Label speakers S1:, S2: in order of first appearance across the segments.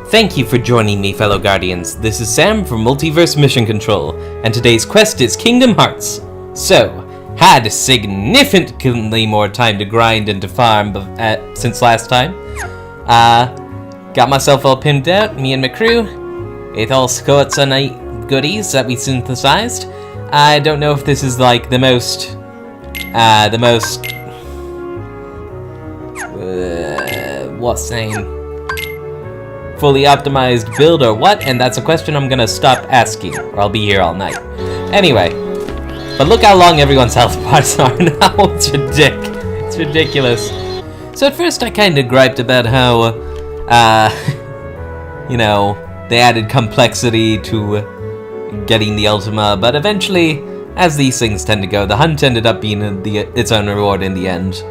S1: Thank you for joining me, fellow Guardians. This is Sam from Multiverse Mission Control, and today's quest is Kingdom Hearts. So, had significantly more time to grind and to farm since last time. Got myself all pimped out, me and my crew, with all sorts of goodies that we synthesized. I don't know if this is like the most what's the name? Fully optimized build or what, and that's a question I'm gonna stop asking, or I'll be here all night. Anyway, but look how long everyone's health bars are now. It's ridiculous. So at first I kinda griped about how, you know, they added complexity to getting the Ultima, but eventually, as these things tend to go, the hunt ended up being its own reward in the end.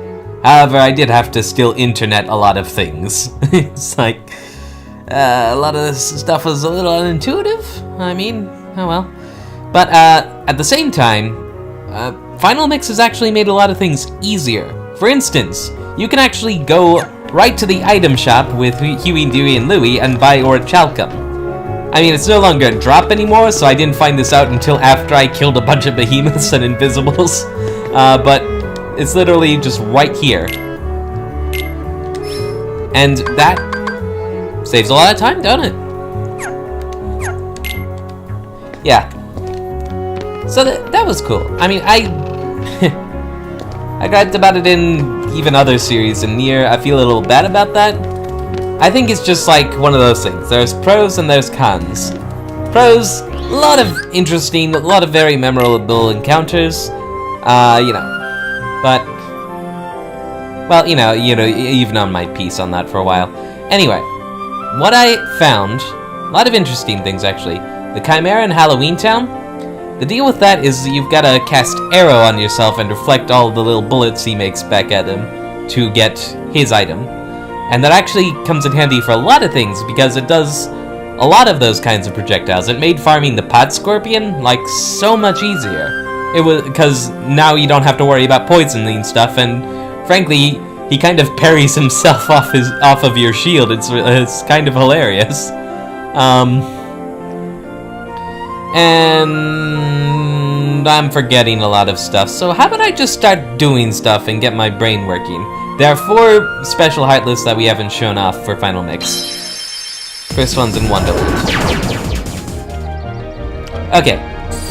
S1: However, I did have to still internet a lot of things. It's like, a lot of this stuff was a little unintuitive. I mean, oh well. But at the same time, Final Mix has actually made a lot of things easier. For instance, you can actually go right to the item shop with Huey, Dewey, and Louie and buy Orichalcum. I mean, it's no longer a drop anymore, so I didn't find this out until after I killed a bunch of behemoths and invisibles. But it's literally just right here. And that saves a lot of time, don't it? Yeah. So that was cool. I mean, I griped about it in even other series, and Nier, I feel a little bad about that. I think it's just like one of those things. There's pros and there's cons. Pros, a lot of interesting, a lot of very memorable encounters. You know. But, well, you know, even on my piece on that for a while. Anyway, what I found, a lot of interesting things actually. The Chimera in Halloween Town, the deal with that is you've got to cast Arrow on yourself and reflect all the little bullets he makes back at him to get his item. And that actually comes in handy for a lot of things because it does a lot of those kinds of projectiles. It made farming the Pot Scorpion, like, so much easier. It was because now you don't have to worry about poisoning stuff, and frankly, he kind of parries himself off of your shield. It's kind of hilarious. And I'm forgetting a lot of stuff. So how about I just start doing stuff and get my brain working? There are 4 special Heartless that we haven't shown off for Final Mix. First one's in Wonderland. Okay.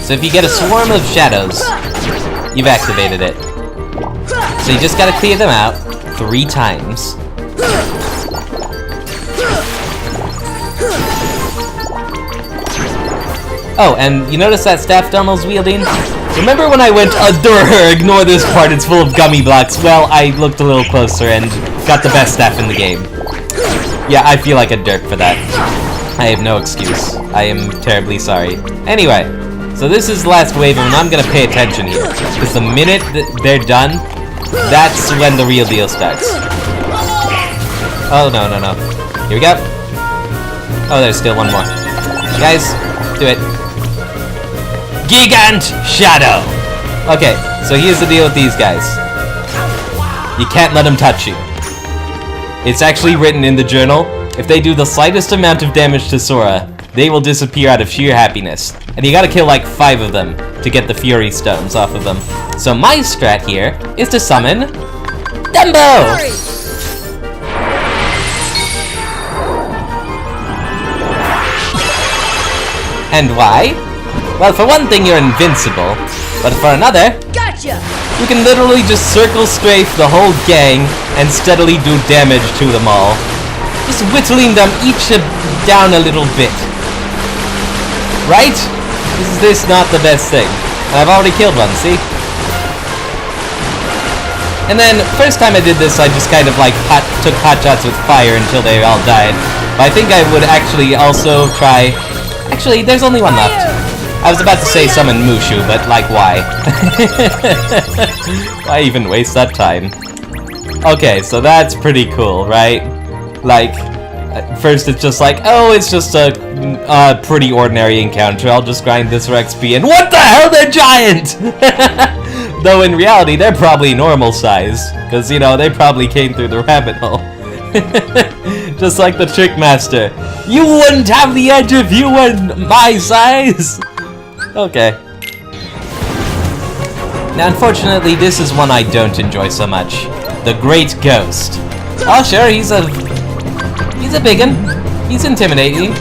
S1: So if you get a swarm of shadows, you've activated it. So you just gotta clear them out 3 times. Oh, and you notice that staff Donald's wielding? Remember when I went, ignore this part, it's full of gummy blocks? Well, I looked a little closer and got the best staff in the game. Yeah, I feel like a dirk for that. I have no excuse. I am terribly sorry. Anyway. So this is the last wave, and I'm gonna pay attention here. Because the minute that they're done, that's when the real deal starts. Oh, no. Here we go. Oh, there's still one more. Guys, do it. Gigant Shadow! Okay, so here's the deal with these guys. You can't let them touch you. It's actually written in the journal, if they do the slightest amount of damage to Sora, they will disappear out of sheer happiness. And you gotta kill like 5 of them to get the Fury Stones off of them. So my strat here is to summon Dumbo! And why? Well, for one thing, you're invincible. But for another,
S2: gotcha!
S1: You can literally just circle strafe the whole gang and steadily do damage to them all. Just whittling them each down a little bit. Right? Is this not the best thing? And I've already killed one, see? And then, first time I did this, I just kind of like took pot shots with fire until they all died. But I think I would actually also try... Actually, there's only one left. I was about to say summon Mushu, but like, why? Why even waste that time? Okay, so that's pretty cool, right? Like, at first it's just like, oh, it's just a pretty ordinary encounter. I'll just grind this for XP, and what the hell, they're giant! Though in reality, they're probably normal size, because, you know, they probably came through the rabbit hole. Just like the Trick Master. You wouldn't have the edge if you were my size! Okay. Now, unfortunately, this is one I don't enjoy so much. The Great Ghost. Oh, sure, he's a big one. He's intimidating.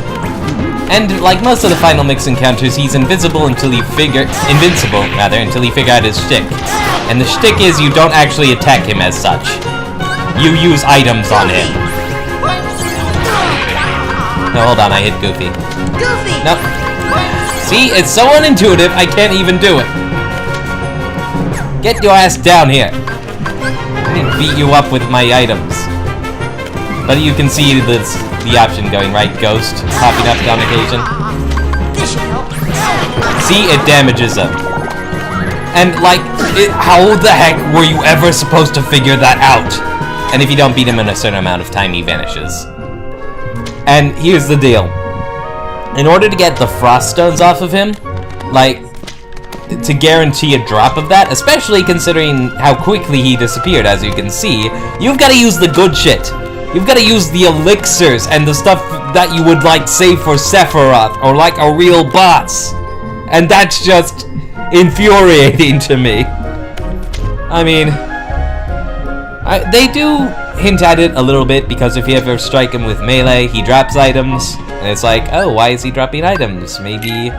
S1: And like most of the Final Mix encounters, he's invincible until you figure out his shtick. And the shtick is you don't actually attack him as such. You use items on him. No, hold on, I hit Goofy.
S2: Goofy!
S1: Nope. See, it's so unintuitive, I can't even do it. Get your ass down here. I didn't beat you up with my items. But you can see the option going, right? Ghost popping up on occasion.
S2: This should help.
S1: See, it damages him. And like, how the heck were you ever supposed to figure that out? And if you don't beat him in a certain amount of time, he vanishes. And here's the deal. In order to get the Frost Stones off of him, like, to guarantee a drop of that, especially considering how quickly he disappeared, as you can see, you've got to use the good shit. You've got to use the elixirs and the stuff that you would, like, save for Sephiroth, or like a real boss. And that's just infuriating to me. I mean, they do hint at it a little bit, because if you ever strike him with melee, he drops items, and it's like, oh, why is he dropping items? Maybe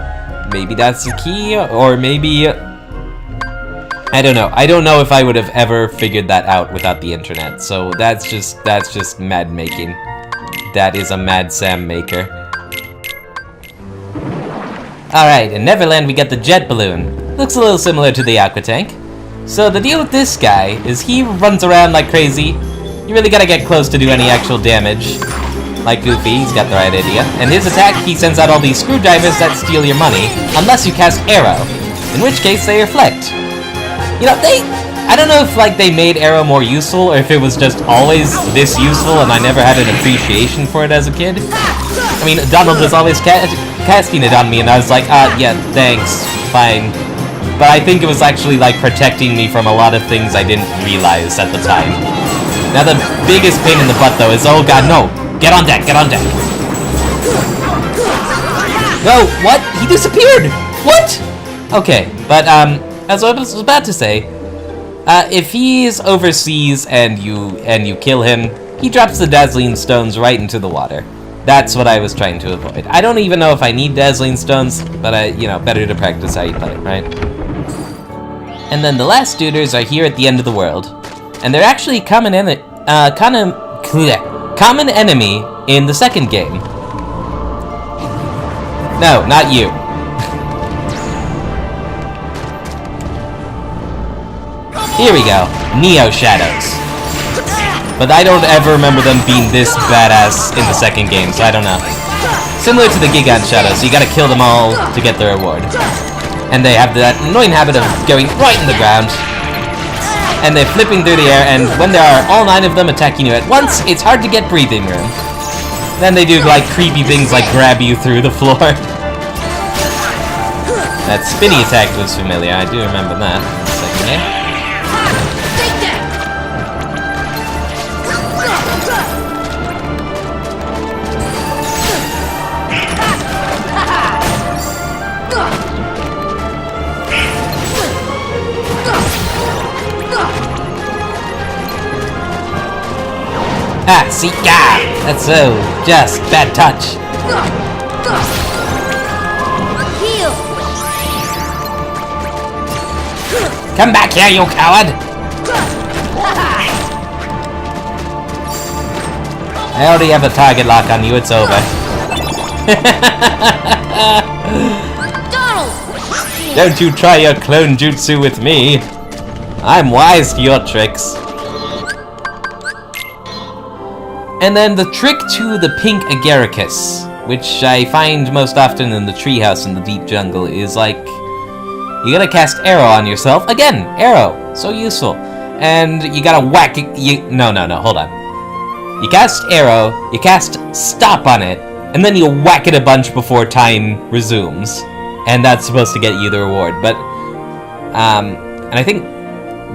S1: that's the key, or maybe, I don't know. I don't know if I would have ever figured that out without the internet, so that's just mad making. That is a mad Sam maker. Alright, in Neverland we get the jet balloon. Looks a little similar to the aqua tank. So the deal with this guy is he runs around like crazy. You really gotta get close to do any actual damage. Like Goofy, he's got the right idea. And his attack, he sends out all these screwdrivers that steal your money, unless you cast Arrow, in which case they reflect. You know, I don't know if like they made Arrow more useful, or if it was just always this useful and I never had an appreciation for it as a kid. I mean, Donald was always casting it on me, and I was like, yeah, thanks, fine. But I think it was actually like protecting me from a lot of things I didn't realize at the time. Now the biggest pain in the butt though is, oh god, no! Get on deck, get on deck! No, what? He disappeared! What? Okay, but as I was about to say, if he's overseas and you kill him, he drops the Dazzling Stones right into the water. That's what I was trying to avoid. I don't even know if I need Dazzling Stones, but you know, better to practice how you play it, right? And then the last Duders are here at the end of the world, and they're actually common enemy in the second game. No, not you. Here we go, Neo Shadows. But I don't ever remember them being this badass in the second game, so I don't know. Similar to the Gigant Shadows, so you gotta kill them all to get the reward. And they have that annoying habit of going right in the ground. And they're flipping through the air, and when there are all 9 of them attacking you at once, it's hard to get breathing room. Then they do like creepy things like grab you through the floor. That spinny attack was familiar, I do remember that in the second game. Ah, see, ah, that's so just bad touch.
S2: Heal.
S1: Come back here, you coward! I already have a target lock on you, it's over.
S2: Donald!
S1: Don't you try your clone jutsu with me. I'm wise to your tricks. And then the trick to the pink agaricus, which I find most often in the treehouse in the deep jungle, is like, you gotta cast Arrow on yourself. Again, Arrow, so useful. And you gotta whack it, no, hold on. You cast Arrow, you cast Stop on it, and then you whack it a bunch before time resumes. And that's supposed to get you the reward. But, and I think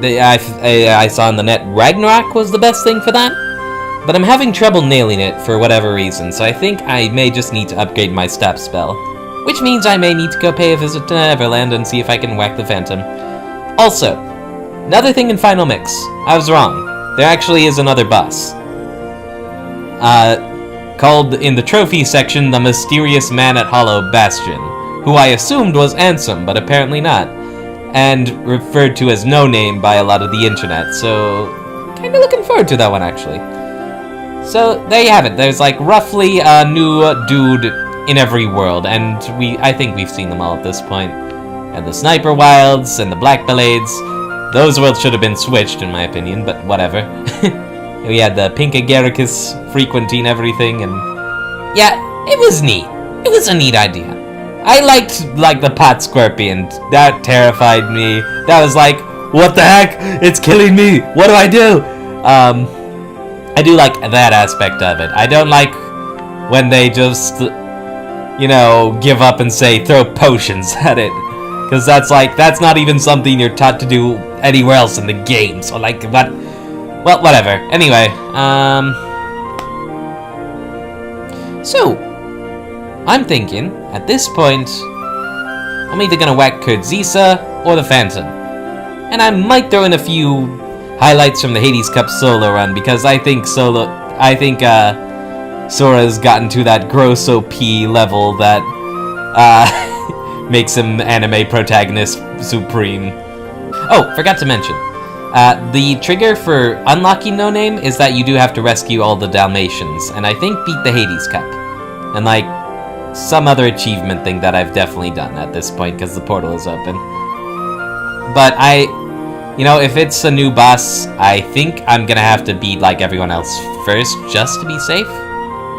S1: I saw on the net, Ragnarok was the best thing for that. but I'm having trouble nailing it for whatever reason, so I think I may just need to upgrade my step spell. Which means I may need to go pay a visit to Neverland and see if I can whack the Phantom. Also, another thing in Final Mix. I was wrong. There actually is another boss. Called in the trophy section the Mysterious Man at Hollow Bastion, who I assumed was Ansem, but apparently not, and referred to as No Name by a lot of the internet, so kinda looking forward to that one actually. So there you have it. There's like roughly a new dude in every world, and I think we've seen them all at this point. And the Sniper Wilds and the Black Blades. Those worlds should have been switched in my opinion, but whatever. We had the Pink Agaricus frequenting everything, and yeah, it was neat. It was a neat idea. I liked like the pot scorpion. That terrified me. That was like, what the heck? It's killing me. What do I do? I do like that aspect of it. I don't like when they just, you know, give up and say throw potions at it, because that's not even something you're taught to do anywhere else in the game. So like, what? Well, whatever. Anyway, so I'm thinking at this point I'm either gonna whack Kurt Zisa or the Phantom, and I might throw in a few highlights from the Hades Cup solo run, because I think Sora's gotten to that gross OP level that makes him anime protagonist supreme. Oh, forgot to mention. The trigger for unlocking No Name is that you do have to rescue all the Dalmatians, and I think beat the Hades Cup. And like, some other achievement thing that I've definitely done at this point, because the portal is open. But you know, if it's a new boss, I think I'm gonna have to beat like everyone else first, just to be safe.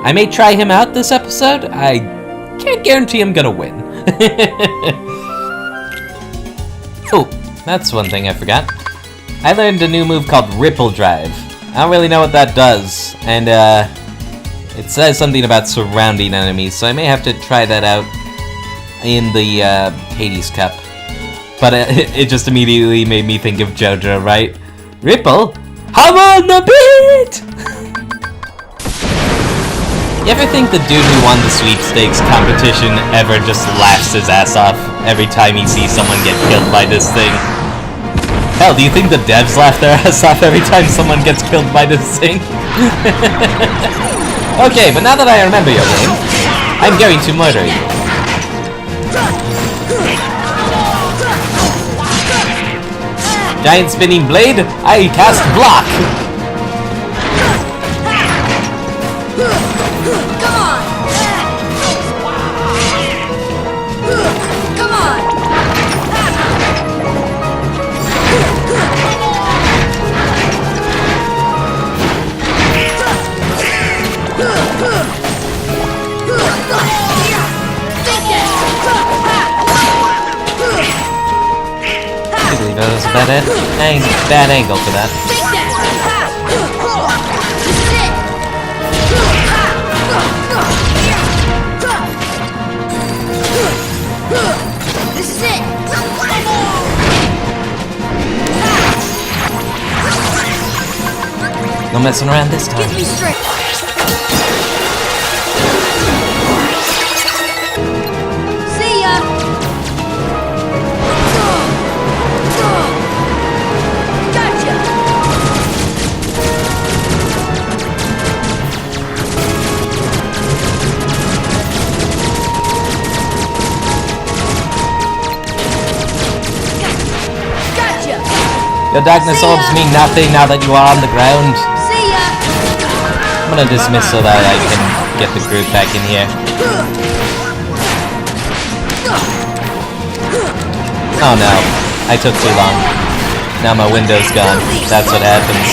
S1: I may try him out this episode. I can't guarantee I'm gonna win. Oh, that's one thing I forgot. I learned a new move called Ripple Drive. I don't really know what that does, and it says something about surrounding enemies, so I may have to try that out in the Hades Cup. But it just immediately made me think of JoJo, right? Ripple? I'm on the beat! You ever think the dude who won the sweepstakes competition ever just laughs his ass off every time he sees someone get killed by this thing? Hell, do you think the devs laugh their ass off every time someone gets killed by this thing? Okay, but now that I remember your name, I'm going to murder you. Giant spinning blade, I cast block!
S2: Come on! Come on!
S1: I believe that was a bad angle for that.
S2: This is it!
S1: No messing around this time.
S2: Get me straight! See ya! Gotcha! Gotcha!
S1: Your darkness orbs mean nothing now that you are on the ground.
S2: See ya!
S1: I'm gonna dismiss so that I can get the group back in here. Oh no, I took too long. Now my window's gone. That's what happens.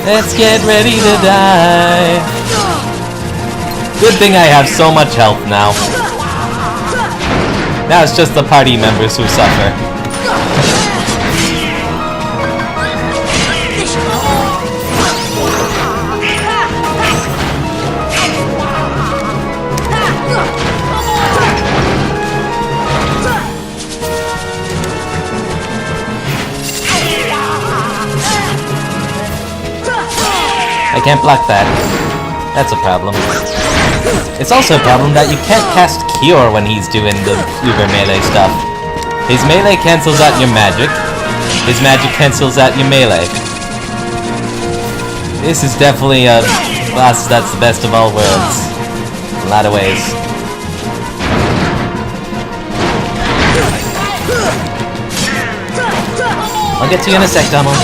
S1: Let's get ready to die. Good thing I have so much health now. Now it's just the party members who suffer. I can't block that. That's a problem. It's also a problem that you can't cast Cure when he's doing the uber melee stuff. His melee cancels out your magic. His magic cancels out your melee. This is definitely a class that's the best of all worlds. In a lot of ways. I'll get to you in a sec, Donald.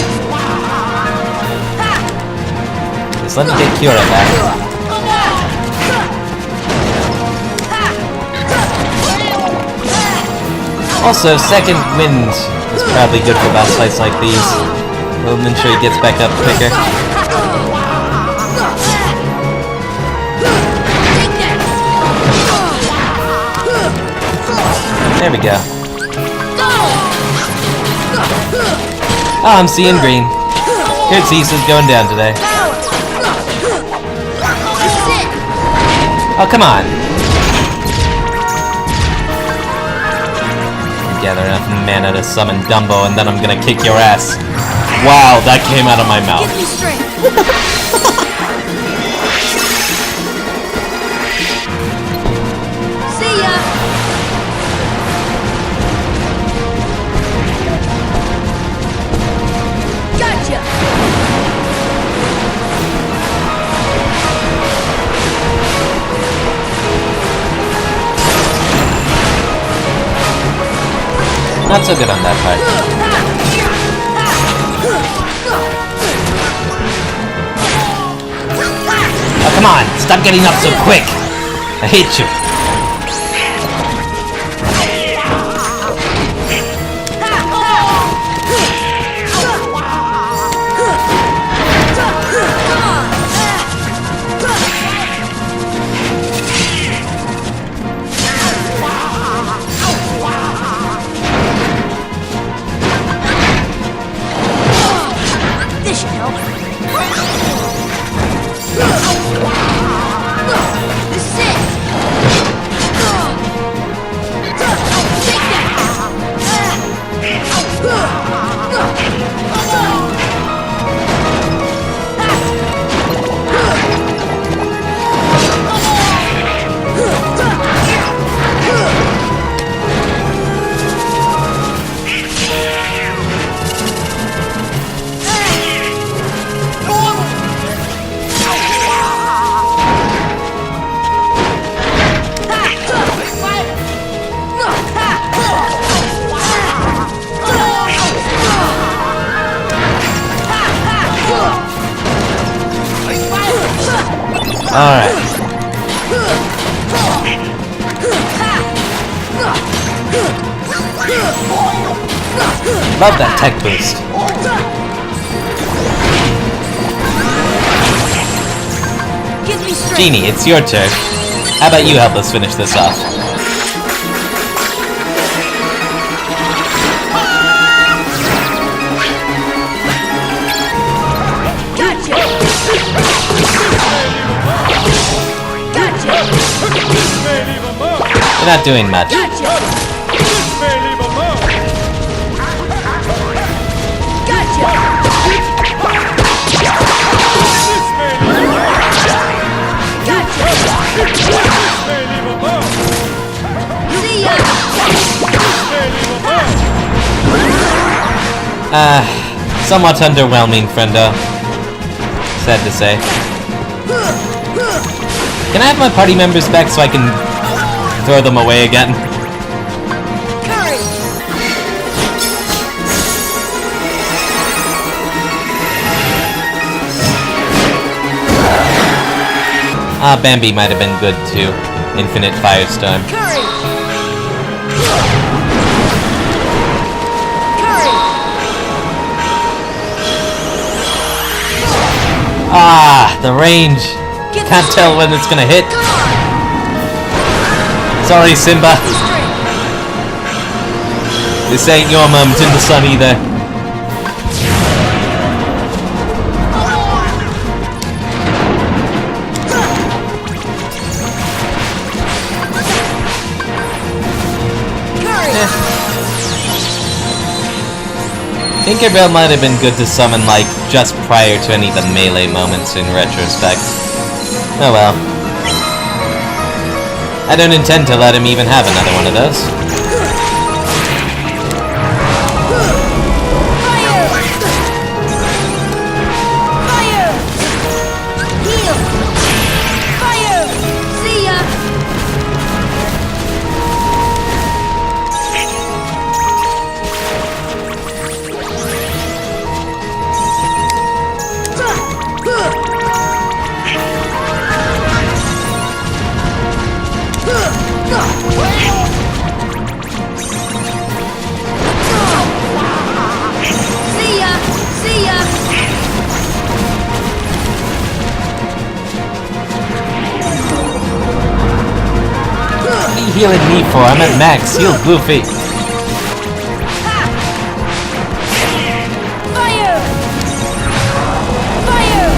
S1: Just let me get Cure back. Also, second wind is probably good for boss fights like these. We'll ensure he gets back up quicker. There we go. Oh, I'm seeing green. Kurt Zisa's going down today. Oh, come on. Gather enough mana to summon Dumbo, and then I'm gonna kick your ass. Wow, that came out of my mouth.
S2: Give me strength. See ya. Gotcha.
S1: Not so good on that part. Oh, come on! Stop getting up so quick! I hate you!
S2: This should help. This is it. Take
S1: Alright. Love that tech boost.
S2: Give me strength.
S1: Genie, it's your turn. How about you help us finish this off?
S2: Gotcha. Gotcha.
S1: You're not doing much.
S2: Gotcha. Gotcha. See ya.
S1: Somewhat underwhelming, friendo. Sad to say. Can I have my party members back so I can throw them away again?
S2: Courage.
S1: Ah, Bambi might have been good too. Infinite Firestorm.
S2: Courage.
S1: Ah, the range. Can't tell when it's gonna hit. Sorry, Simba. This ain't your moment in the sun either. Tinkerbell might have been good to summon, like, just prior to any of the melee moments in retrospect. Oh well. I don't intend to let him even have another one of those.
S2: Fire! Fire! Heal! Fire! See ya! See ya! See ya!
S1: What are you healing me for? I'm at max. Heal Goofy.
S2: Fire! Fire!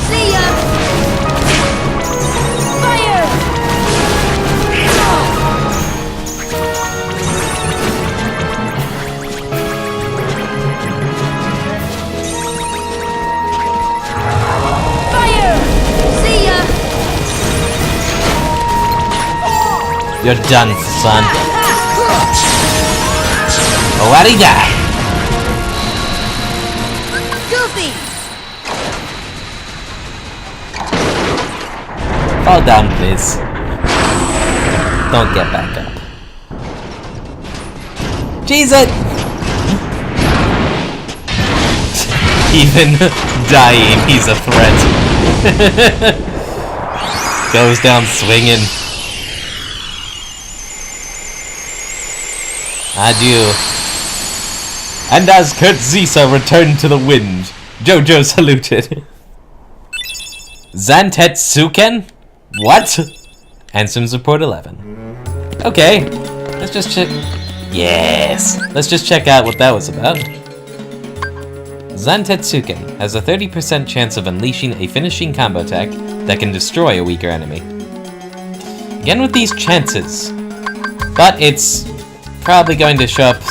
S2: See ya! Fire! Fire! See ya!
S1: You're done, son. Already die.
S2: Goofy!
S1: Fall down, please. Don't get back up. Jesus! Even dying, he's a threat. Goes down swinging. Adieu. And as Kurt Zisa returned to the wind, Jojo saluted. Zantetsuken? What? Ansem's report 11. Okay, let's just check. Yes! Let's just check out what that was about. Zantetsuken has a 30% chance of unleashing a finishing combo attack that can destroy a weaker enemy. Again with these chances. But it's probably going to show up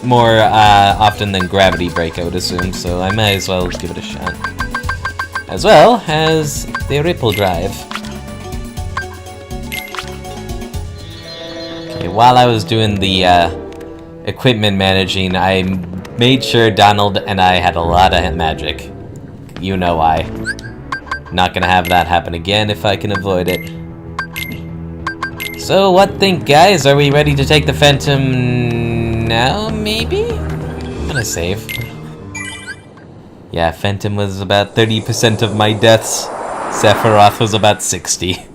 S1: more often than Gravity Break, I would assume, so I may as well give it a shot. As well as the Ripple Drive. Okay, while I was doing the equipment managing, I made sure Donald and I had a lot of magic. You know why. Not gonna have that happen again if I can avoid it. So what think, guys? Are we ready to take the Phantom now, maybe? I'm gonna save. Yeah, Phantom was about 30% of my deaths. Sephiroth was about 60.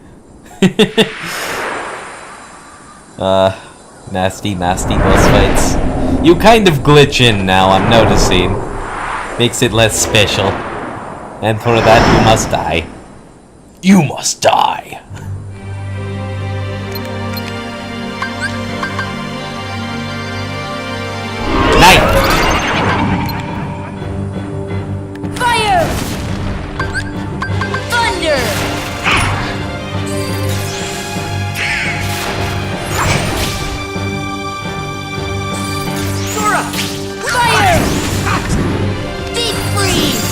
S1: Nasty boss fights. You kind of glitch in now, I'm noticing. Makes it less special. And for that, you must die. You must die! Night!
S2: Fire! Thunder! Sora! Fire! Deep freeze!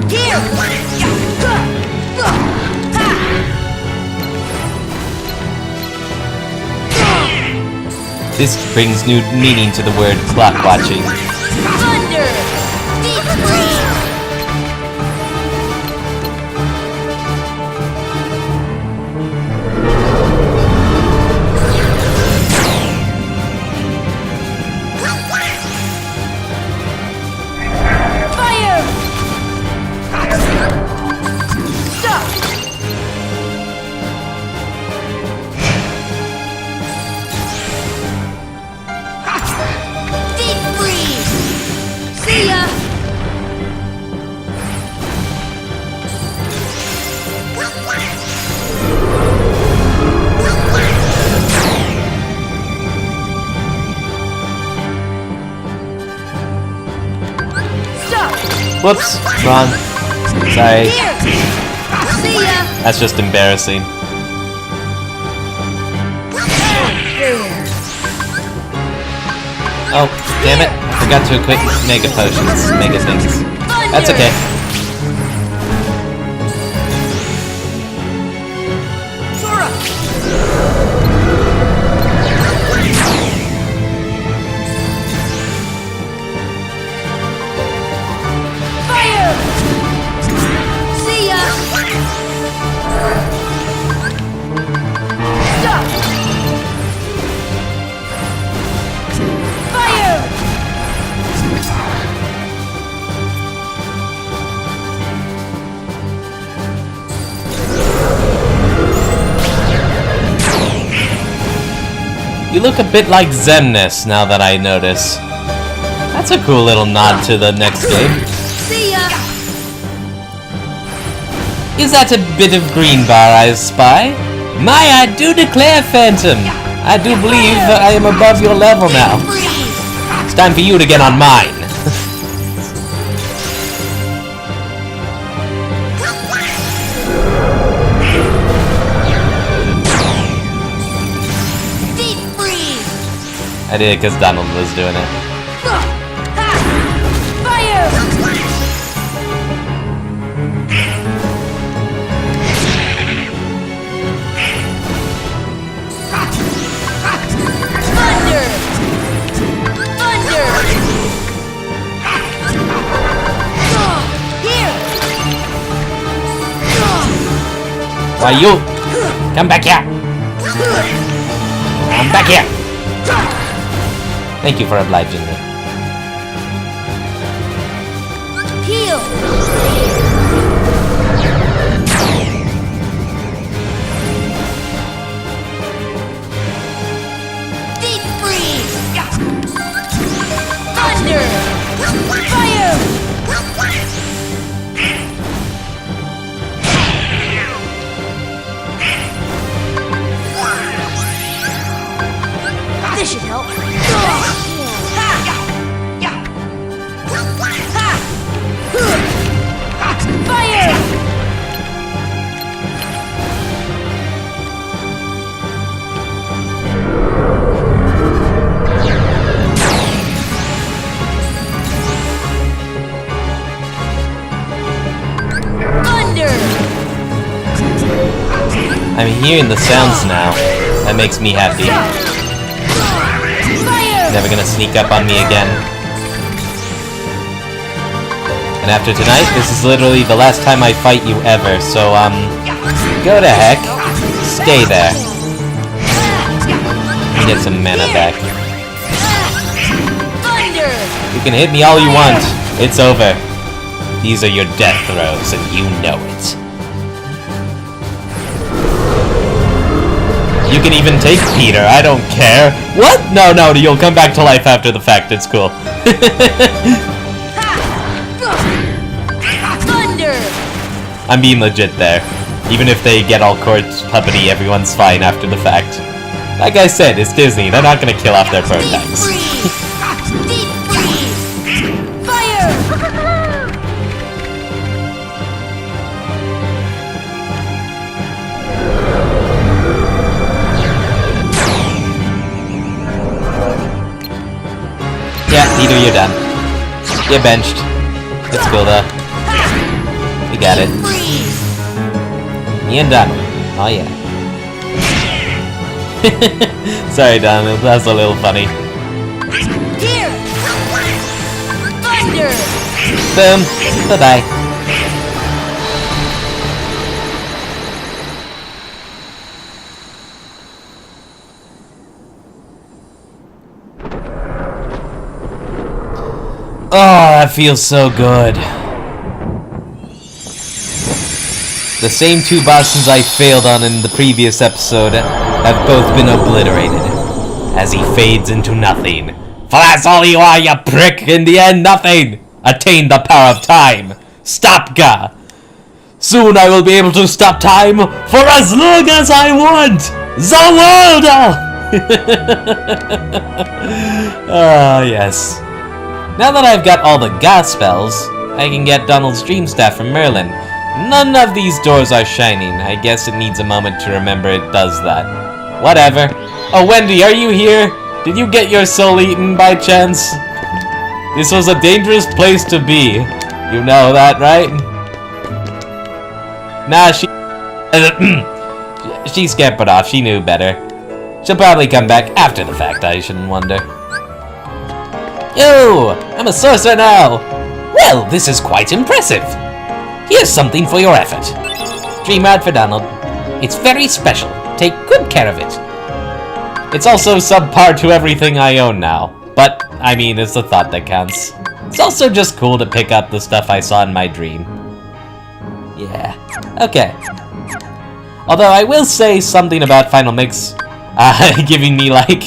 S2: Here!
S1: This brings new meaning to the word clock watching.
S2: Thunder! Deep freeze! Fire! Stop! Deep freeze! See ya!
S1: Whoops, wrong. Sorry.
S2: Here. See ya.
S1: That's just embarrassing. Oh, damn it. I forgot to equip mega potions, mega things. That's okay.
S2: Fire! See ya! Stop! Fire!
S1: You look a bit like Zemnis now that I notice. That's a cool little nod to the next game.
S2: See ya!
S1: Is that a bit of green bar I spy? My, I do declare, Phantom! I do believe I am above your level now.
S2: Freeze!
S1: It's time for you to get on mine.
S2: Deep freeze!
S1: I did it because Donald was doing it.
S2: Fire! Thunder! Thunder! Here!
S1: Why you? Come back here! Come back here! Thank you for obliging me.
S2: Heal! Deep freeze! Thunder! Fire! This should help. Fire! Thunder!
S1: I'm hearing the sounds now. That makes me happy.
S2: Fire!
S1: Never gonna sneak up on me again. And after tonight, this is literally the last time I fight you ever, so, go to heck. Stay there. Get some mana back.
S2: Thunder!
S1: You can hit me all you want. It's over. These are your death throws, and you know it. You can even take Peter, I don't care. What? No, you'll come back to life after the fact, it's cool.
S2: Thunder!
S1: I'm being legit there. Even if they get all corpse puppety, everyone's fine after the fact. Like I said, it's Disney, they're not gonna kill off their
S2: Deep
S1: Protags.
S2: freeze! Deep freeze! Fire!
S1: Yeah, Peter, you're done. You're benched. It's cool though. We got it.
S2: Freeze!
S1: Me and Donald. Oh yeah. Sorry, Donald, that was a little funny.
S2: Here! Thunder!
S1: Boom. Bye-bye. Oh, that feels so good. The same two bosses I failed on in the previous episode have both been obliterated, as he fades into nothing. For that's all you are, you prick! In the end, nothing! Attain the power of time! Stopga! Soon I will be able to stop time for as long as I want! The world! Ah, yes. Now that I've got all the gas spells, I can get Donald's dream staff from Merlin. None of these doors are shining. I guess it needs a moment to remember it does that. Whatever. Oh, Wendy, are you here? Did you get your soul eaten by chance? This was a dangerous place to be. You know that, right? Nah, she scampered off. She knew better. She'll probably come back after the fact, I shouldn't wonder. Yo! I'm a sorcerer now! Well, this is quite impressive. Here's something for your effort. Dream rod for Donald. It's very special. Take good care of it. It's also subpar to everything I own now. But, I mean, it's the thought that counts. It's also just cool to pick up the stuff I saw in my dream. Yeah. Okay. Although I will say something about Final Mix giving me, like,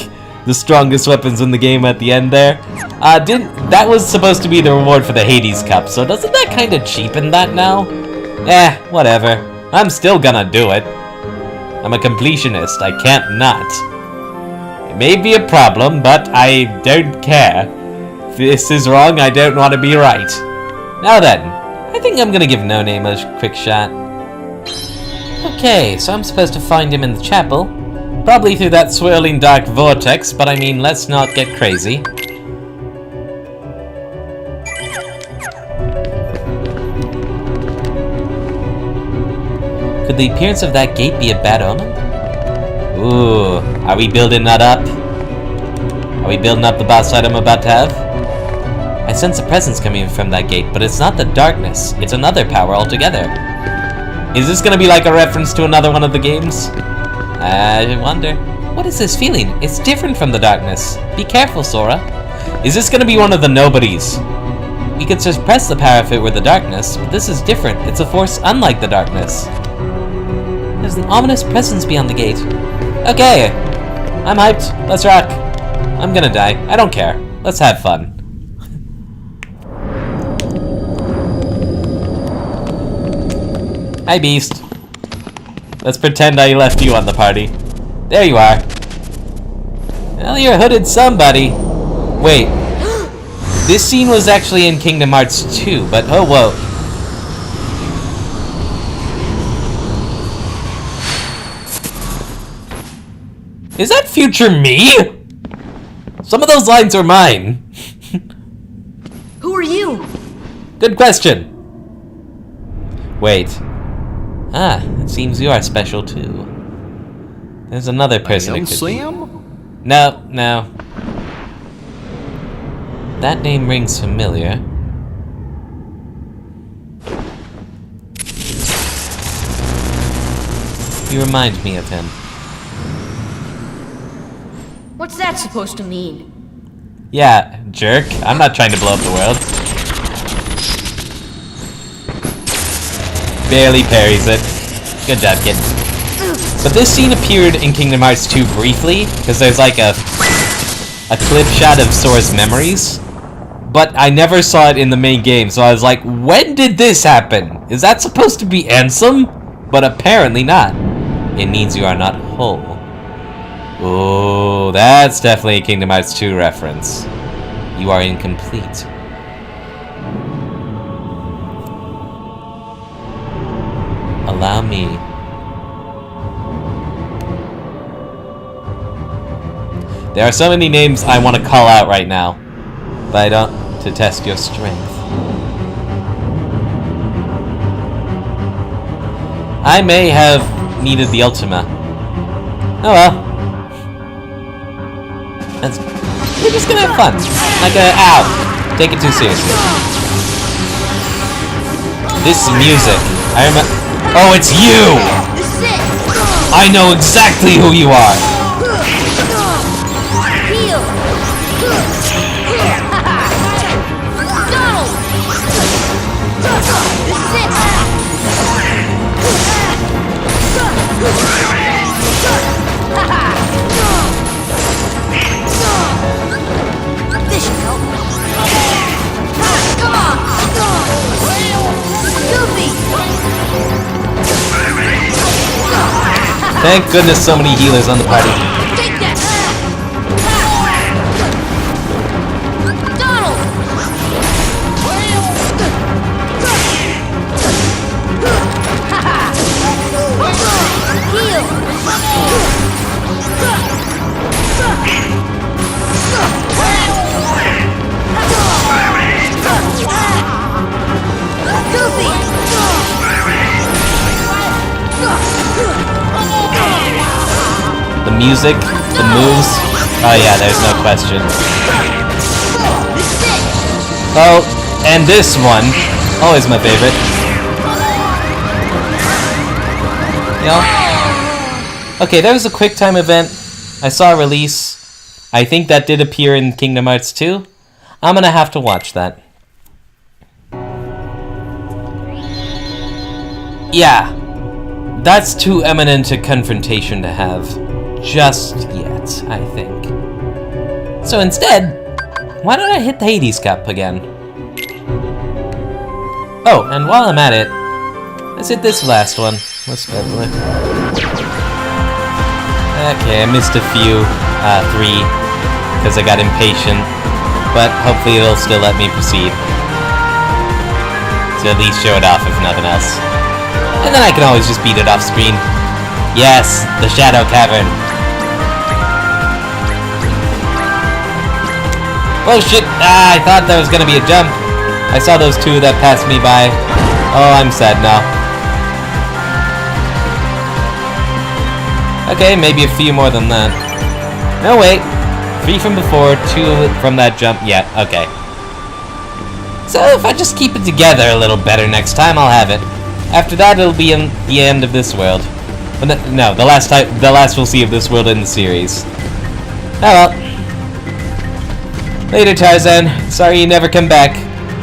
S1: the strongest weapons in the game at the end there. That was supposed to be the reward for the Hades Cup, so doesn't that kind of cheapen that now? Eh, whatever. I'm still gonna do it. I'm a completionist. I can't not. It may be a problem, but I don't care. If this is wrong, I don't want to be right. Now then, I think I'm gonna give No Name a quick shot. Okay, so I'm supposed to find him in the chapel. Probably through that swirling dark vortex, but I mean, let's not get crazy. Could the appearance of that gate be a bad omen? Ooh, are we building that up? Are we building up the boss fight I'm about to have? I sense a presence coming from that gate, but it's not the darkness. It's another power altogether. Is this gonna be like a reference to another one of the games? I wonder. What is this feeling? It's different from the darkness. Be careful, Sora. Is this gonna be one of the nobodies? We could suppress the power if it were the darkness, but this is different. It's a force unlike the darkness. There's an ominous presence beyond the gate. Okay, I'm hyped. Let's rock. I'm gonna die. I don't care. Let's have fun. Hi, Beast. Let's pretend I left you on the party. There you are. Well, you're a hooded somebody. Wait. This scene was actually in Kingdom Hearts 2, but oh whoa. Is that future me? Some of those lines are mine.
S2: Who are you?
S1: Good question. Wait. Ah, it seems you are special too. There's another person it could be. No, no. That name rings familiar. You remind me of him.
S2: What's that supposed to mean?
S1: Yeah, jerk. I'm not trying to blow up the world. Barely parries it. Good job, kid. But this scene appeared in Kingdom Hearts 2 briefly, because there's like a clip shot of Sora's memories. But I never saw it in the main game, so I was like, when did this happen? Is that supposed to be Ansem? But apparently not. It means you are not whole. Oh, that's definitely a Kingdom Hearts 2 reference. You are incomplete. Allow me. There are so many names I want to call out right now, but I don't, to test your strength. I may have needed the Ultima. Oh well. We're just gonna have fun. Not gonna, ow, take it too seriously. This music, I remember, oh, it's you! I know exactly who you are. Thank goodness so many healers on the party. music, the moves. Oh yeah, there's no question. Oh, and this one, always my favorite. Okay, there was a quick time event. I saw a release. I think that did appear in Kingdom Hearts 2. I'm gonna have to watch that. Yeah, that's too eminent a confrontation to have just yet, I think. So instead, why don't I hit the Hades Cup again? Oh, and while I'm at it, let's hit this last one. Let's go with it. Okay, I missed a few, 3, because I got impatient, but hopefully it'll still let me proceed. To at least show it off if nothing else. And then I can always just beat it off screen. Yes, the Shadow Cavern. Oh shit, I thought there was gonna be a jump. I saw those two that passed me by. Oh, I'm sad now. Okay, maybe a few more than that. No, wait. 3 from before, 2 from that jump. Yeah, okay. So if I just keep it together a little better next time, I'll have it. After that, it'll be in the end of this world. No, the last we'll see of this world in the series. Oh well. Later, Tarzan. Sorry you never come back,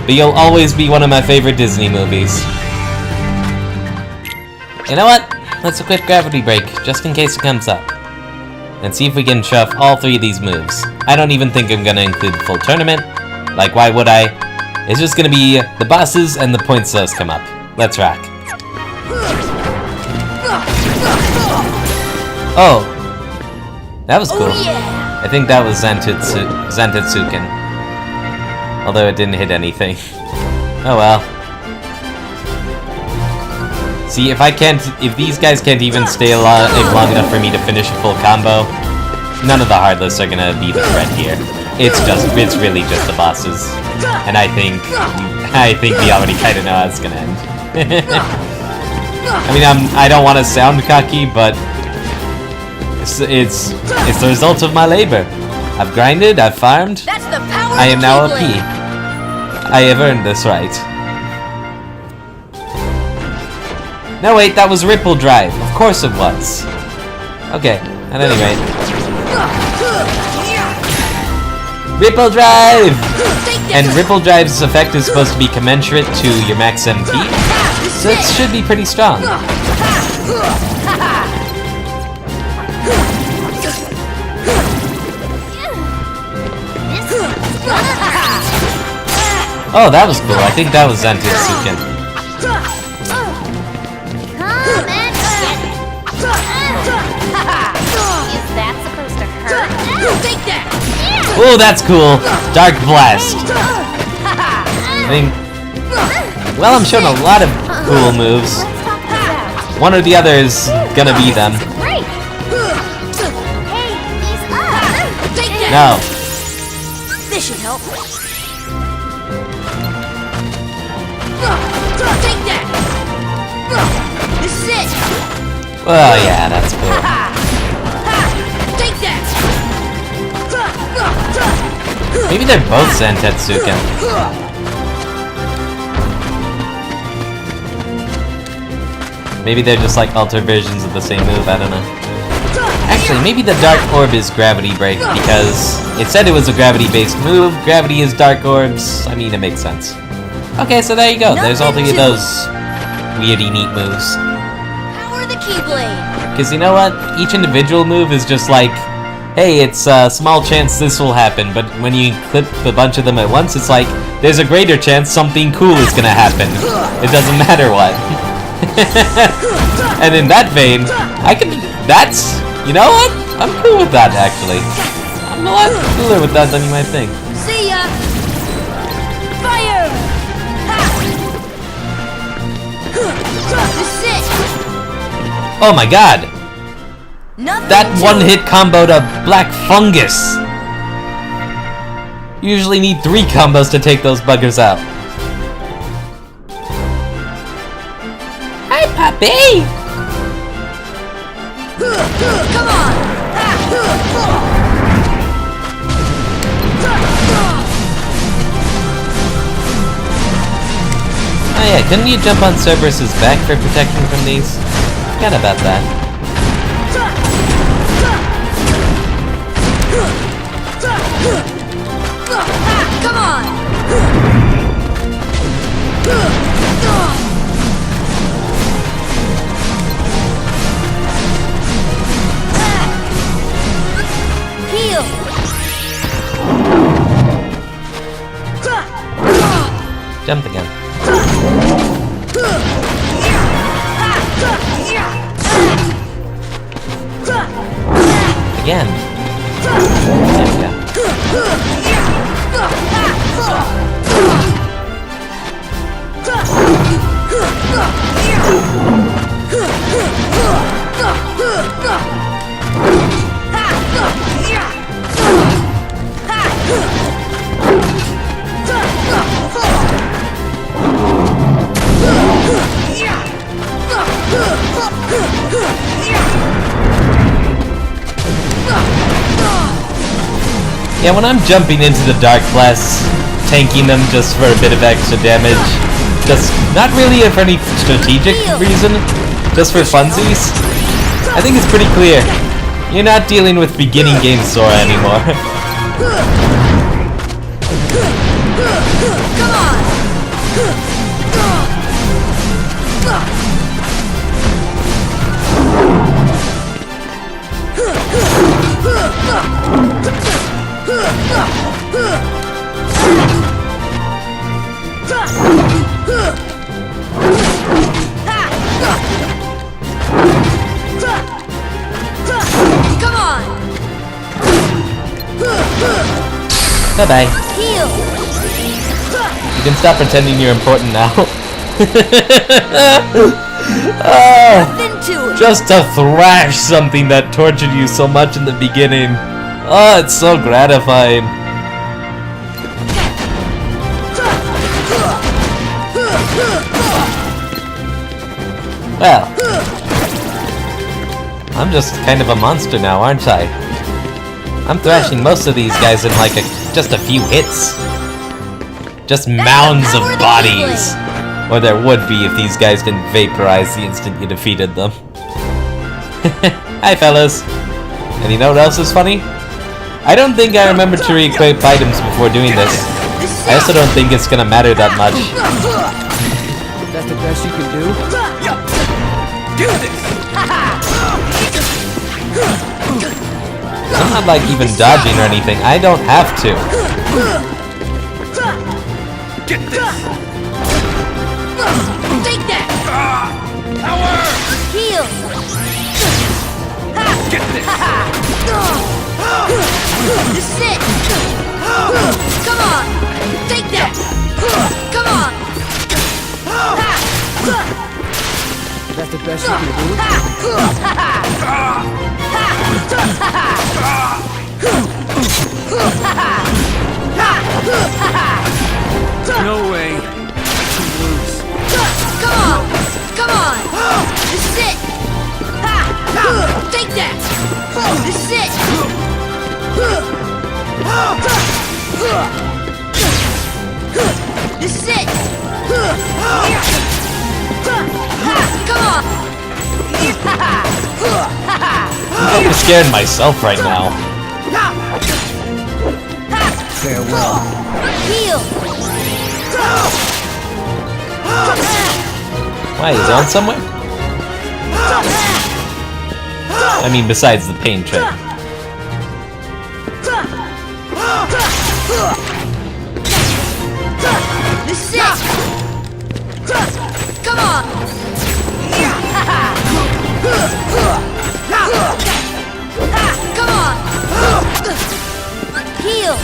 S1: but you'll always be one of my favorite Disney movies. You know what? Let's equip Gravity Break, just in case it comes up. And see if we can show off all 3 of these moves. I don't even think I'm gonna include the full tournament. Like, why would I? It's just gonna be the bosses and the points those come up. Let's rock. Oh, that was cool.
S2: Oh, yeah.
S1: I think that was Zantetsuken. Although it didn't hit anything. Oh well. See, if these guys can't even stay long enough for me to finish a full combo, none of the Heartless are gonna be the threat here. It's really just the bosses. And I think we already kinda know how it's gonna end. I mean, I don't want to sound cocky, but it's the result of my labor. I've grinded, I've farmed.
S2: That's the power
S1: I am now a
S2: of
S1: P. I have earned this right. No wait, that was Ripple Drive. Of course it was. Okay, at any rate. Ripple Drive! And Ripple Drive's effect is supposed to be commensurate to your max MP, so it should be pretty strong. Oh, that was cool. I think that was Zantetsuken.
S2: Is that supposed to hurt? Take that!
S1: Oh, that's cool. Dark Blast. I mean, well, I'm showing a lot of cool moves. One or the other is gonna be them. No.
S2: This should help. Take that! This is it!
S1: Well, yeah, that's cool.
S2: Take that!
S1: Maybe they're both Zantetsuken. Maybe they're just like altered versions of the same move, I don't know. Actually, maybe the Dark Orb is Gravity Break, because it said it was a gravity-based move. Gravity is Dark Orbs. I mean, it makes sense. Okay, so there you go. There's all 3 of those weirdy neat moves.
S2: Power the Keyblade!
S1: Because you know what? Each individual move is just like, hey, it's a small chance this will happen, but when you clip a bunch of them at once, it's like, there's a greater chance something cool is gonna happen. It doesn't matter what. And in that vein, you know what? I'm cool with that, actually. I'm a lot cooler with that than you might think.
S2: See ya! Fire! This is it!
S1: Oh my god!
S2: Nothing
S1: That
S2: to
S1: one-hit combo to Black Fungus! You usually need 3 combos to take those buggers out. Hi, puppy!
S2: Come on!
S1: Oh yeah, couldn't you jump on Cerberus's back for protection from these? Forgot about that.
S2: Come on! Heal!
S1: Jump again. Again. There we go. Yeah, when I'm jumping into the Dark Class, tanking them just for a bit of extra damage, just not really for any strategic reason, just for funsies, I think it's pretty clear. You're not dealing with beginning game Sora anymore.
S2: Come on! Come on!
S1: Bye-bye.
S2: Heal!
S1: You can stop pretending you're important now. Oh,
S2: Nothing to it!
S1: just to thrash something that tortured you so much in the beginning. Oh, it's so gratifying. Well, I'm just kind of a monster now, aren't I? I'm thrashing most of these guys in like just a few hits. Just mounds of bodies. Or there would be if these guys didn't vaporize the instant you defeated them. Hi fellas. And you know what else is funny? I don't think I remember to re-equip items before doing this. I also don't think it's gonna matter that much.
S3: That's the best you can do?
S1: I'm not like even dodging or anything. I don't have to.
S2: Take that! Heal!
S3: Get this!
S2: This is it! Come on! Take that! Come on!
S3: That's the best you can do? No way. You lose.
S2: Come on! Come on! This is it! Take that! This is it! This is it! Come on!
S1: I'm fucking scared myself right now.
S3: Farewell.
S2: Heal!
S1: Why, is he on somewhere? I mean, besides the pain trick.
S2: This is it! Come on! Come on! Heal!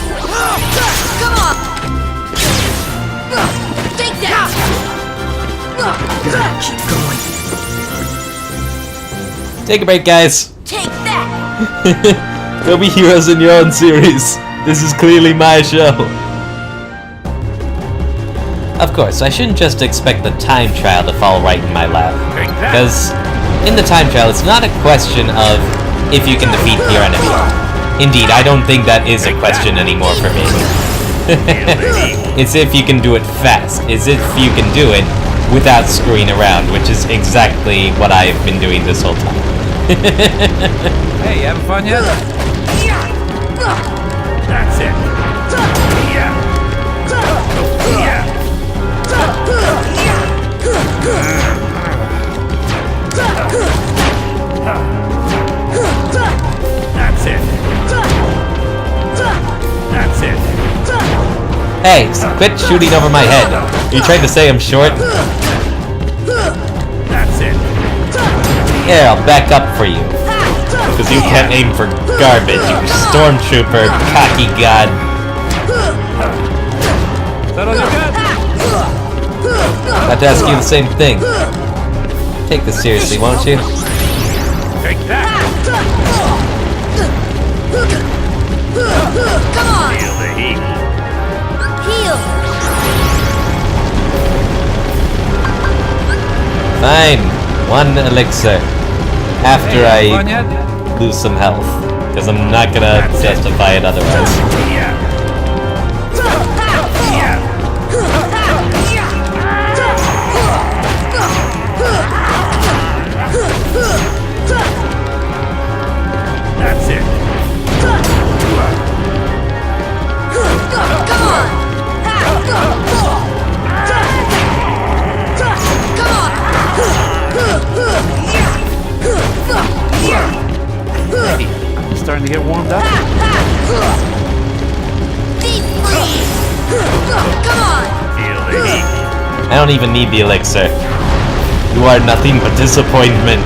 S2: Come on! Take that!
S3: Keep going.
S1: Take a break, guys.
S2: Take that!
S1: Go be heroes in your own series. This is clearly my show. Of course, I shouldn't just expect the time trial to fall right in my lap. Because in the time trial, it's not a question of if you can defeat your enemy. Indeed, I don't think that is a question anymore for me. It's if you can do it fast. It's if you can do it without screwing around, which is exactly what I've been doing this whole time.
S3: Hey, you having fun yet?
S4: That's it. Yeah. That's it. That's it.
S1: Hey, quit shooting over my head. Are you trying to say I'm short?
S4: That's it.
S1: Here, I'll back up for you. Because you can't aim for garbage, you stormtrooper, cocky god.
S3: Is that all you got?
S1: About to ask you the same thing. Take this seriously, won't you?
S4: Take that.
S2: Come on!
S4: Feel the heat.
S2: Heal!
S1: Fine. 1 elixir. After
S3: Fun
S1: I
S3: yet?
S1: lose some health. Because I'm not gonna justify it otherwise.
S4: Yeah. That's it.
S2: Come on!
S3: Hey, starting to get warmed up?
S2: Deep freeze! Come on!
S4: Feel the heat.
S1: I don't even need the elixir. You are nothing but disappointment.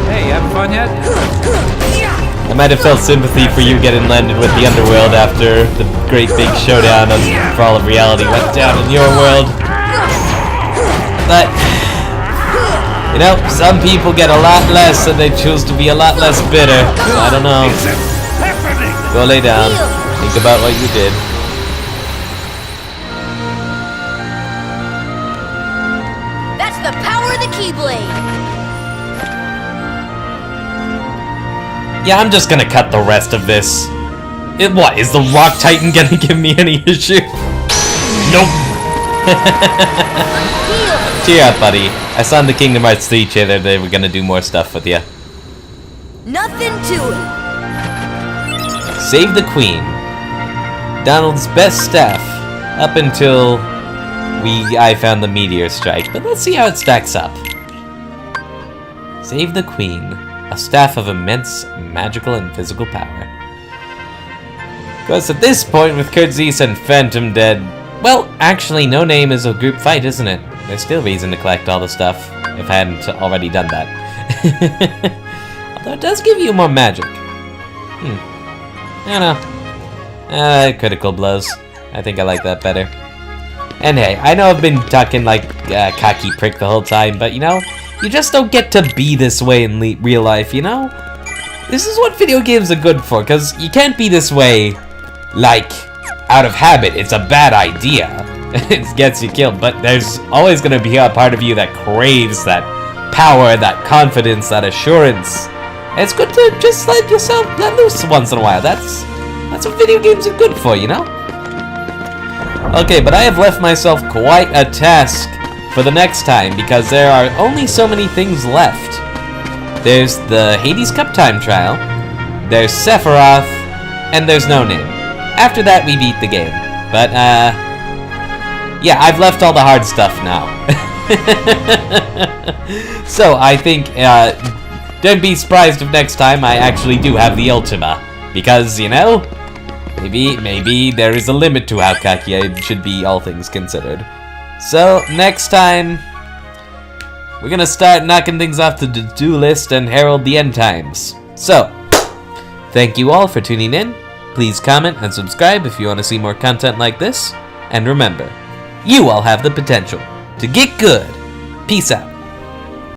S3: Hey, you having fun yet?
S1: I might have felt sympathy for you getting landed with the underworld after the great big showdown for all of reality went down in your world. But, you know, some people get a lot less and they choose to be a lot less bitter. So I don't know. Go lay down. Think about what you did.
S2: That's the power of the Keyblade!
S1: Yeah, I'm just gonna cut the rest of this. What, is the Rock Titan gonna give me any issue? Nope. Cheer up, buddy. I saw in the Kingdom Hearts 3 trailer they were gonna do more stuff with you.
S2: Nothing to it!
S1: Save the Queen. Donald's best staff. Up until I found the meteor strike. But let's see how it stacks up. Save the Queen. A staff of immense magical and physical power. Because at this point, with Kurt Zisa and Phantom dead, well, actually, No Name is a group fight, isn't it? There's still reason to collect all the stuff, if I hadn't already done that. Although it does give you more magic. I don't know. Critical blows. I think I like that better. And hey, I know I've been talking like cocky prick the whole time, but you know, you just don't get to be this way in real life, you know? This is what video games are good for, because you can't be this way, like, out of habit. It's a bad idea. It gets you killed, but there's always going to be a part of you that craves that power, that confidence, that assurance. And it's good to just let yourself let loose once in a while. That's what video games are good for, you know? Okay, but I have left myself quite a task for the next time, because there are only so many things left. There's the Hades Cup time trial, there's Sephiroth, and there's No Name. After that, we beat the game. But, yeah, I've left all the hard stuff now. So, I think, don't be surprised if next time I actually do have the Ultima. Because, you know, maybe there is a limit to how cocky I should be, all things considered. So, next time, we're gonna start knocking things off the to-do list and herald the end times. So, thank you all for tuning in. Please comment and subscribe if you want to see more content like this. And remember, you all have the potential to get good. Peace out.